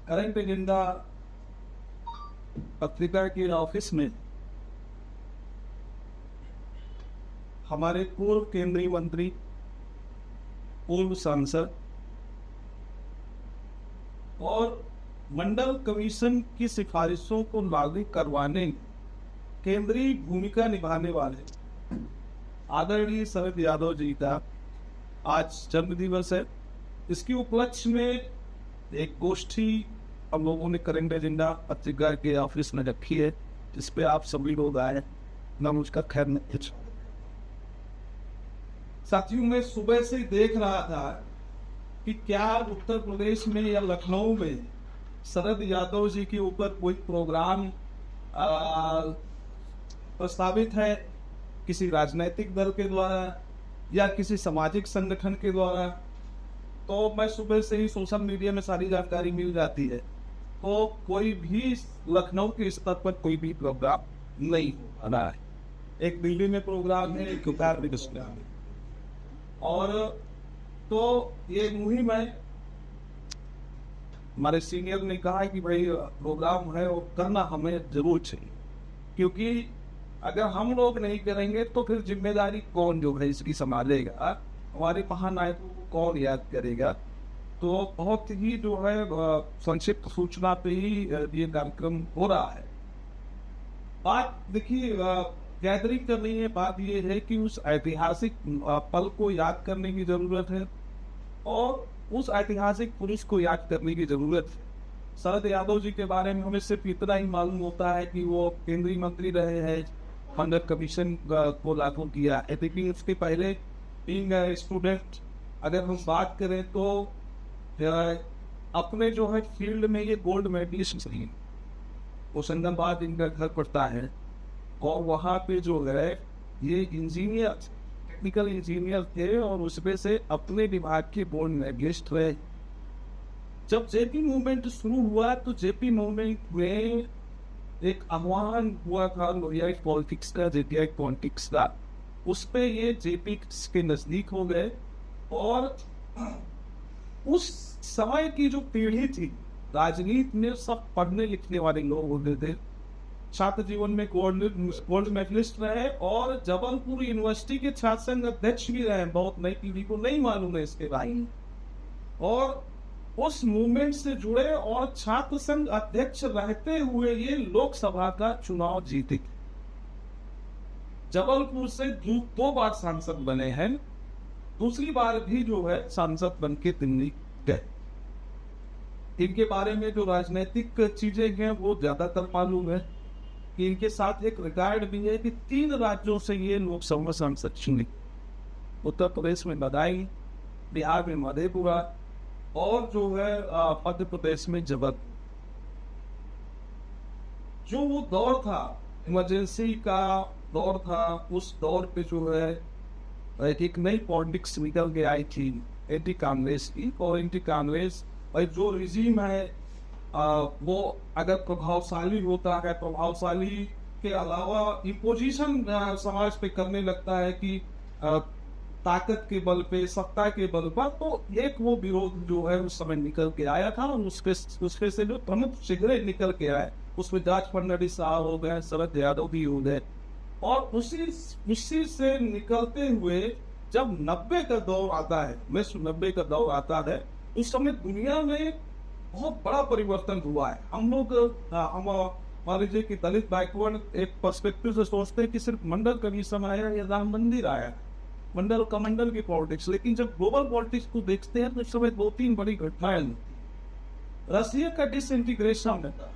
Current agenda पत्रिका के office में हमारे पूर्व केंद्रीय मंत्री, पूर्व सांसद और मंडल कमीशन की सिफारिशों को लागू करवाने में केंद्रीय भूमिका निभाने वाले आदरणीय शरद यादव जी का आज जन्म दिवस है। इसके उपलक्ष्य में एक गोष्ठी हम लोगों ने करंट एजेंडा पत्रिका के ऑफिस में रखी है, जिस पे आप सभी लोग आए। मैं उसका खैर नहीं। साथियों, मैं सुबह से देख रहा था कि क्या उत्तर प्रदेश में या लखनऊ में शरद यादव जी के ऊपर कोई प्रोग्राम प्रस्तावित है किसी राजनीतिक दल के द्वारा या किसी सामाजिक संगठन के द्वारा। तो मैं सुबह से ही सोशल मीडिया में सारी जानकारी मिल जाती है, तो कोई भी लखनऊ के स्तर पर कोई भी प्रोग्राम नहीं हो रहा है। एक दिल्ली में प्रोग्राम है, एक उत्तर प्रदेश में है। और तो ये मुहिम है, हमारे सीनियर ने कहा कि भाई प्रोग्राम है और करना हमें जरूर चाहिए, क्योंकि अगर हम लोग नहीं करेंगे तो फिर जिम्मेदारी कौन जो है इसकी संभालेगा, हमारे महानायकों को कौन याद करेगा। तो बहुत ही जो है संक्षिप्त सूचना पे ही ये कार्यक्रम हो रहा है। बात देखिए, गैदरिंग करनी है। बात ये है कि उस ऐतिहासिक पल को याद करने की जरूरत है और उस ऐतिहासिक पुरुष को याद करने की जरूरत है। शरद यादव जी के बारे में हमें सिर्फ इतना ही मालूम होता है कि वो केंद्रीय मंत्री रहे हैं, मंडल कमीशन को लागू किया है। लेकिन उसके पहले बीइंग स्टूडेंट अगर हम बात करें तो अपने जो है फील्ड में ये गोल्ड मेडलिस्ट रही। होशंगाबाद इनका घर पड़ता है और वहाँ पे जो है ये इंजीनियर, टेक्निकल इंजीनियर थे और उसमें से अपने विभाग के गोल्ड मेडलिस्ट रहे। जब जेपी मूवमेंट शुरू हुआ तो जेपी मूवमेंट में एक आह्वान हुआ था लोहियाई पॉलिटिक्स का, जेपीआई पॉलिटिक्स का। उस पे ये जेपी के नजदीक हो गए और उस समय की जो पीढ़ी थी राजनीति में, सब पढ़ने लिखने वाले लोग होते थे। छात्र जीवन में गोल्ड मेडलिस्ट रहे और जबलपुर यूनिवर्सिटी के छात्र संघ अध्यक्ष भी रहे। बहुत नई पीढ़ी को नहीं मालूम है इसके बारे में। और उस मूवमेंट से जुड़े और छात्र संघ अध्यक्ष रहते हुए ये लोकसभा का चुनाव जीते। जबलपुर से दो बार सांसद बने हैं, दूसरी बार भी जो है सांसद बन के दिल्ली गए। इनके बारे में जो राजनीतिक चीजें हैं वो ज्यादातर मालूम है कि इनके साथ एक रिकॉर्ड भी है कि 3 राज्यों से ये लोकसभा सांसद चुने। उत्तर प्रदेश में बदायूं, बिहार में मधेपुरा और जो है मध्य प्रदेश में जबलपुर। जो वो दौर था, इमरजेंसी का दौर था, उस दौर पे जो है एक नई पॉलिटिक्स निकल के आई थी एंटी कांग्रेस की। और एंटी कांग्रेस और जो रिजीम है वो अगर प्रभावशाली होता है, प्रभावशाली के अलावा इम्पोजिशन समाज पे करने लगता है कि ताकत के बल पे, सत्ता के बल पर, तो एक वो विरोध जो है उस समय निकल के आया था। और उसके से जो प्रमुख शिखरे निकल के आए उसमें जाट फर्नांडिस साहब हो गए, शरद यादव भी हो गए। और उसी से निकलते हुए जब 90 का दौर आता है, 1990 का दौर आता है, उस समय दुनिया में बहुत बड़ा परिवर्तन हुआ है। हम लोग हम मान लीजिए कि दलित बैकवर्ड एक पर्सपेक्टिव से सोचते हैं कि सिर्फ मंडल कमीशन आया या राम मंदिर आया, मंडल कमंडल की पॉलिटिक्स। लेकिन जब ग्लोबल पॉलिटिक्स को देखते हैं तो इस समय 2-3 बड़ी घटनाएं। रशिया का डिसइंटीग्रेशन होता है,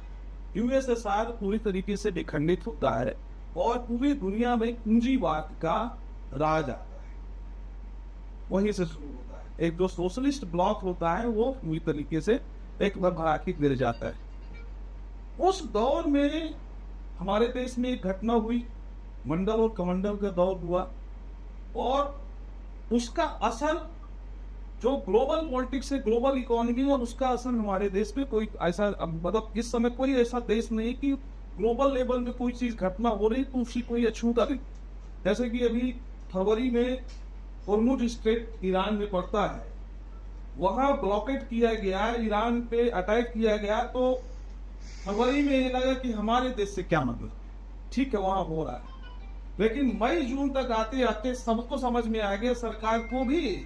यूएसएसआर पूरी तरीके से विखंडित होता है और पूरी दुनिया में पूंजीवाद का राज आता है। वहीं से शुरू होता है। एक जो सोशलिस्ट ब्लॉक होता है वो पूरी तरीके से एक भरा के गिर जाता है। उस दौर में हमारे देश में एक घटना हुई, मंडल और कमंडल का दौर हुआ और उसका असर जो ग्लोबल पॉलिटिक्स है, ग्लोबल इकोनॉमी, और उसका असर हमारे देश में कोई ऐसा, मतलब इस समय कोई ऐसा देश नहीं कि ग्लोबल लेवल में कोई चीज घटना हो रही तो उसकी कोई अछूता नहीं। जैसे कि अभी फरवरी में होर्मुज स्ट्रेट ईरान में पड़ता है वहां ब्लॉकेट किया गया, ईरान पे अटैक किया गया, तो फरवरी में ये लगा कि हमारे देश से क्या मतलब, ठीक है वहां हो रहा है। लेकिन मई जून तक आते आते सबको समझ में आ गया, सरकार को भी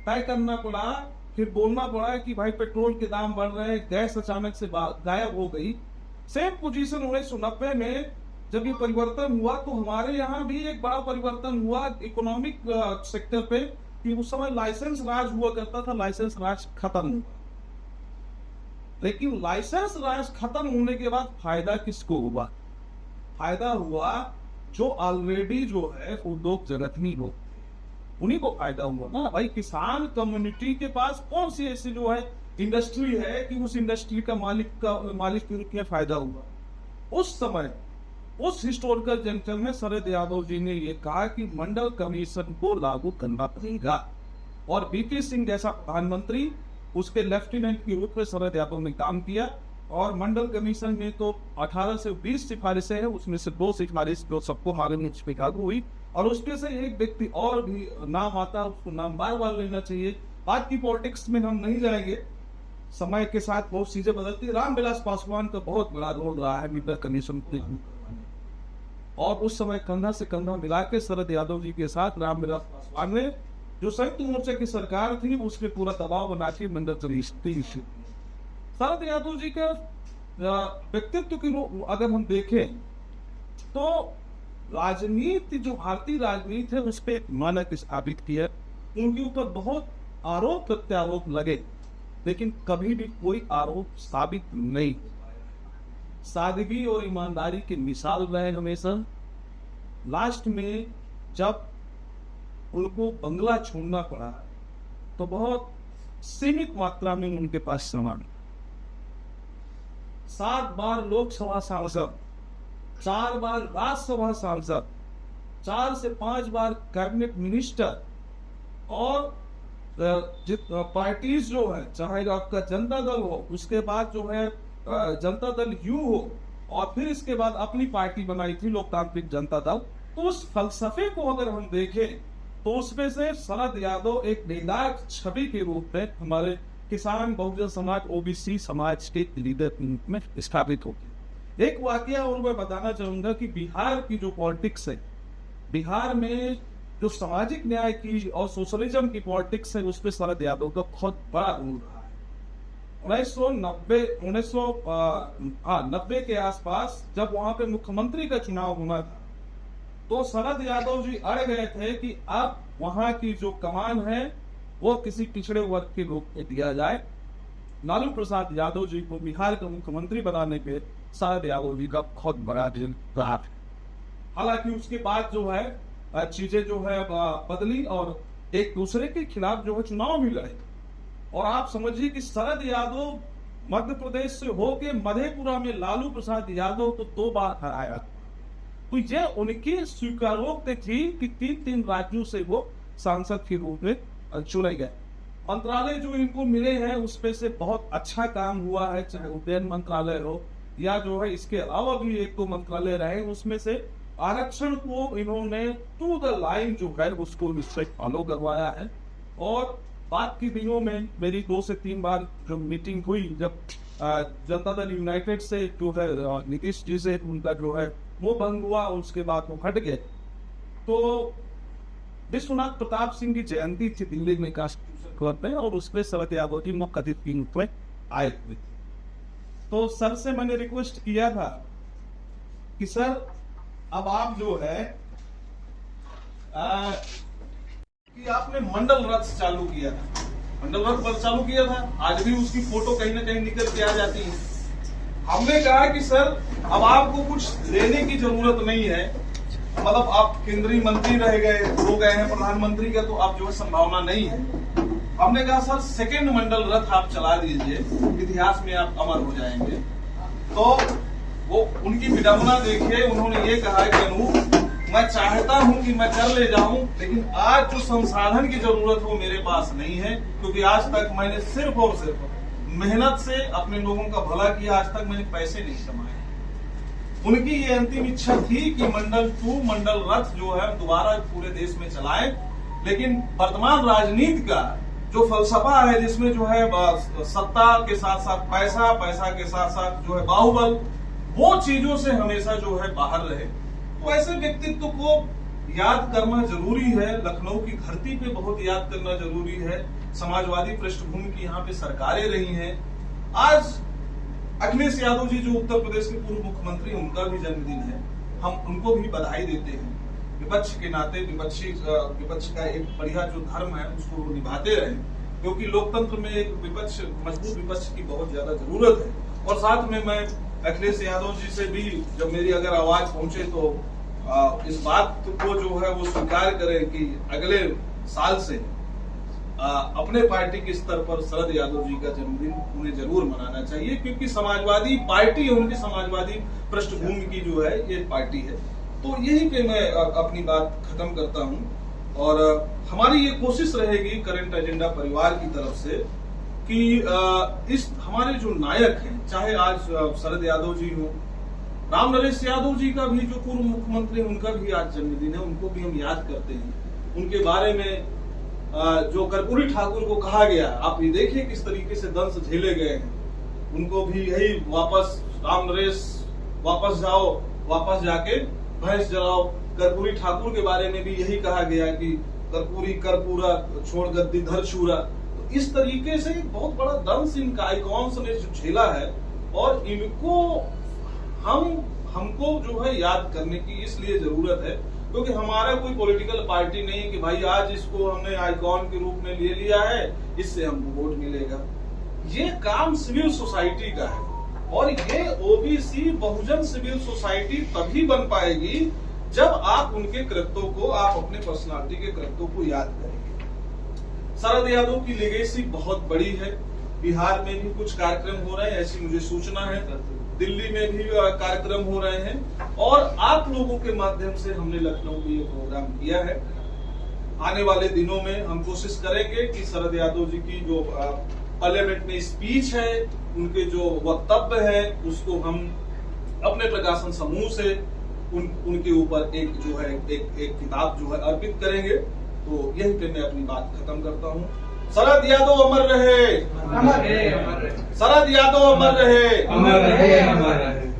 तय करना पड़ा, फिर बोलना पड़ा कि भाई पेट्रोल के दाम बढ़ रहे हैं, गैस अचानक से गायब हो गई। सेम पोजीशन 1990 में जब ये परिवर्तन हुआ तो हमारे यहाँ भी एक बड़ा परिवर्तन हुआ इकोनॉमिक सेक्टर पे, कि उस समय लाइसेंस राज हुआ करता था, लाइसेंस राज खत्म हुआ। लेकिन लाइसेंस राज खत्म होने के बाद फायदा किसको हुआ? फायदा हुआ जो ऑलरेडी जो है उद्योग जगत में हो, उन्हीं को फायदा हुआ ना भाई। किसान कम्युनिटी के पास कौन सी ऐसी जो है इंडस्ट्री है कि उस इंडस्ट्री का मालिक के रूप में फायदा हुआ? उस समय उस हिस्टोरिकल जंक्शन में शरद यादव जी ने ये कहा कि मंडल कमीशन को लागू करना पड़ेगा, और बीपी सिंह जैसा प्रधानमंत्री, उसके लेफ्टिनेंट के रूप में शरद यादव ने काम किया। और मंडल कमीशन में तो 18 से 20 सिफारिशें हैं, उसमें से 2 सिफारिश जो सबको हारे में लागू हुई, और उसमें से एक व्यक्ति और भी नाम आता, उसको नाम बार बार लेना चाहिए। आज की पॉलिटिक्स में हम नहीं जाएंगे, समय के साथ बहुत चीजें बदलती। रामविलास पासवान का बहुत बड़ा रोल रहा है मंडल कमीशन को, और उस समय कंधा से कंधा मिला के शरद यादव जी के साथ रामविलास पासवान ने, जो संयुक्त मोर्चा की सरकार थी, उसके पूरा दबाव बना के मंडल कमीशन। शरद यादव जी का व्यक्तित्व की अगर हम देखें तो राजनीति, जो भारतीय राजनीति है, उस पर मानक स्थापित किया। उनके ऊपर बहुत आरोप प्रत्यारोप लगे, लेकिन कभी भी कोई आरोप साबित नहीं। सादगी और ईमानदारी की मिसाल रहे हमेशा। लास्ट में जब उनको बंगला छोड़ना पड़ा तो बहुत सीमित मात्रा में उनके पास सामान, 7 बार लोकसभा सांसद, 4 बार राज्यसभा सांसद, 4 से 5 बार कैबिनेट मिनिस्टर, और पार्टीज जो है, चाहे आपका जनता दल हो, उसके बाद जो है जनता दल यू हो, और फिर इसके बाद अपनी पार्टी बनाई थी लोकतांत्रिक जनता दल। तो उस फलसफे को अगर हम देखें तो उसमें से शरद यादव एक निर्णायक छवि के रूप में हमारे किसान बहुजन समाज ओबीसी समाज के लीडर के रूप में स्थापित हो गए। एक वाकया और मैं बताना चाहूंगा कि बिहार की जो पॉलिटिक्स है, बिहार में जो सामाजिक न्याय की और सोशलिज्म की पॉलिटिक्स है, उसमें शरद यादव का बहुत बड़ा रोल रहा है। 1990 के आसपास जब वहां पे मुख्यमंत्री का चुनाव होना था, तो शरद यादव जी अड़ गए थे कि अब वहां की जो कमान है वो किसी पिछड़े वर्ग के रूप में दिया जाए। लालू प्रसाद यादव जी को बिहार का मुख्यमंत्री बनाने के शरद यादव जी का बहुत बड़ा दिल रहा। हालांकि उसके बाद जो है चीजें जो है बदली, और एक दूसरे के खिलाफ जो है चुनाव भी लड़े। और आप समझिए कि शरद यादव मध्य प्रदेश से होके मधेपुरा में लालू प्रसाद यादव को 2 बार हराया। तो ये उनकी स्वीकारोक्ति थी कि 3 राज्यों से वो सांसद के रूप में चुने गए। मंत्रालय जो इनको मिले हैं उसमें से बहुत अच्छा काम हुआ है, चाहे उद्यान मंत्रालय हो या जो है इसके अलावा भी 1-2 मंत्रालय रहे, उसमें से आरक्षण को इन्होंने टू द लाइन जो है उसको निश्चय फॉलो करवाया है। और बात के दिनों में मेरी 2 से 3 बार जो मीटिंग हुई, जब जनता दल यूनाइटेड से जो है नीतीश जी से उनका जो है वो भंग हुआ, उसके बाद वो हट गए। तो विश्वनाथ प्रताप सिंह की जयंती थी दिल्ली में कास्ट में, और उसमें शरद यादव जी मुख्य अतिथि के रूप में आए हुए थे। तो सर से मैंने रिक्वेस्ट किया था कि सर अब आप जो है कि आपने मंडल रथ चालू किया था, मंडल रथ पर चालू किया था, आज भी उसकी फोटो कहीं ना कहीं निकल के आ जाती है। हमने कहा कि सर अब आपको कुछ लेने की जरूरत नहीं है, मतलब आप केंद्रीय मंत्री रह गए, हो गए हैं प्रधानमंत्री का, तो अब जो है संभावना नहीं है। हमने कहा सर सेकेंड मंडल रथ आप चला दीजिए, इतिहास में आप अमर हो जाएंगे। तो वो उनकी विडंबना देखे, उन्होंने ये कहा कि अनूप मैं चाहता हूं कि मैं कर ले जाऊं, लेकिन आज जो संसाधन की जरूरत वो मेरे पास नहीं है, क्योंकि आज तक मैंने सिर्फ और सिर्फ मेहनत से अपने लोगों का भला किया, आज तक मैंने पैसे नहीं कमाए। उनकी ये अंतिम इच्छा थी कि मंडल 2 मंडल रथ जो है दोबारा पूरे देश में चलाएं, लेकिन वर्तमान राजनीति का जो फलसफा है जिसमें जो है सत्ता के साथ साथ पैसा, पैसा के साथ साथ जो है बाहुबल, वो चीजों से हमेशा जो है बाहर रहे। तो ऐसे व्यक्तित्व को याद करना जरूरी है। लखनऊ की धरती पे बहुत याद करना जरूरी है। समाजवादी पृष्ठभूमि की यहाँ पे सरकारें रही हैं। आज अखिलेश यादव जी जो उत्तर प्रदेश के पूर्व मुख्यमंत्री, उनका भी जन्मदिन है। हम उनको भी बधाई देते हैं। विपक्ष के नाते विपक्ष का एक बढ़िया जो धर्म है उसको वो निभाते रहे, क्योंकि लोकतंत्र में एक विपक्ष, मजबूत विपक्ष की बहुत ज्यादा जरूरत है। और साथ में मैं अखिलेश यादव जी से भी, जब मेरी अगर आवाज पहुंचे तो इस बात को जो है वो स्वीकार करें कि अगले साल से अपने पार्टी के स्तर पर शरद यादव जी का जन्मदिन उन्हें जरूर मनाना चाहिए, क्योंकि समाजवादी पार्टी, उनकी समाजवादी पृष्ठभूमि की जो है ये पार्टी है। तो यही पे मैं अपनी बात खत्म करता हूं। और हमारी ये कोशिश रहेगी करंट एजेंडा परिवार की तरफ से कि इस हमारे जो नायक हैं, चाहे आज शरद यादव जी हो, राम नरेश यादव जी का भी जो पूर्व मुख्यमंत्री, उनका भी आज जन्मदिन है, उनको भी हम याद करते हैं। उनके बारे में जो कर्पूरी ठाकुर को कहा गया, आप ये देखिए किस तरीके से दंश झेले गए हैं। उनको भी यही वापस, राम नरेश वापस जाओ, वापस जाके भैंस जलाओ। कर्पूरी ठाकुर के बारे में भी यही कहा गया कि कर्पूरी कर्पूरा छोड़ गद्दी धर शूरा। तो इस तरीके से बहुत बड़ा दंश इनका आइकॉन्स ने जो झेला है, और इनको हमको जो है याद करने की इसलिए जरूरत है क्योंकि हमारा कोई पॉलिटिकल पार्टी नहीं है कि भाई आज इसको हमने आइकॉन के रूप में ले लिया है, इससे हमको वोट मिलेगा। ये काम सिविल सोसाइटी का है, और ये ओबीसी बहुजन सिविल सोसाइटी तभी बन पाएगी जब आप उनके कृत्यों को, आप अपने पर्सनालिटी के कृत्यों को याद करेंगे। शरद यादव की लेगेसी बहुत बड़ी है। बिहार में भी कुछ कार्यक्रम हो रहे हैं, ऐसी मुझे सूचना है। दिल्ली में भी कार्यक्रम हो रहे हैं, और आप लोगों के माध्यम से हमने लखनऊ में ये प्रोग्राम किया है। आने वाले दिनों में हम कोशिश करेंगे कि शरद यादव जी की जो पार्लियामेंट में स्पीच है, उनके जो वक्तव्य है, उसको हम अपने प्रकाशन समूह से उनके ऊपर एक जो है एक किताब जो है अर्पित करेंगे। तो यही पे मैं अपनी बात खत्म करता हूँ। शरद यादव अमर रहे, अमर रहे, अमर रहे। शरद यादव अमर रहे, अमर रहे, अमर रहे।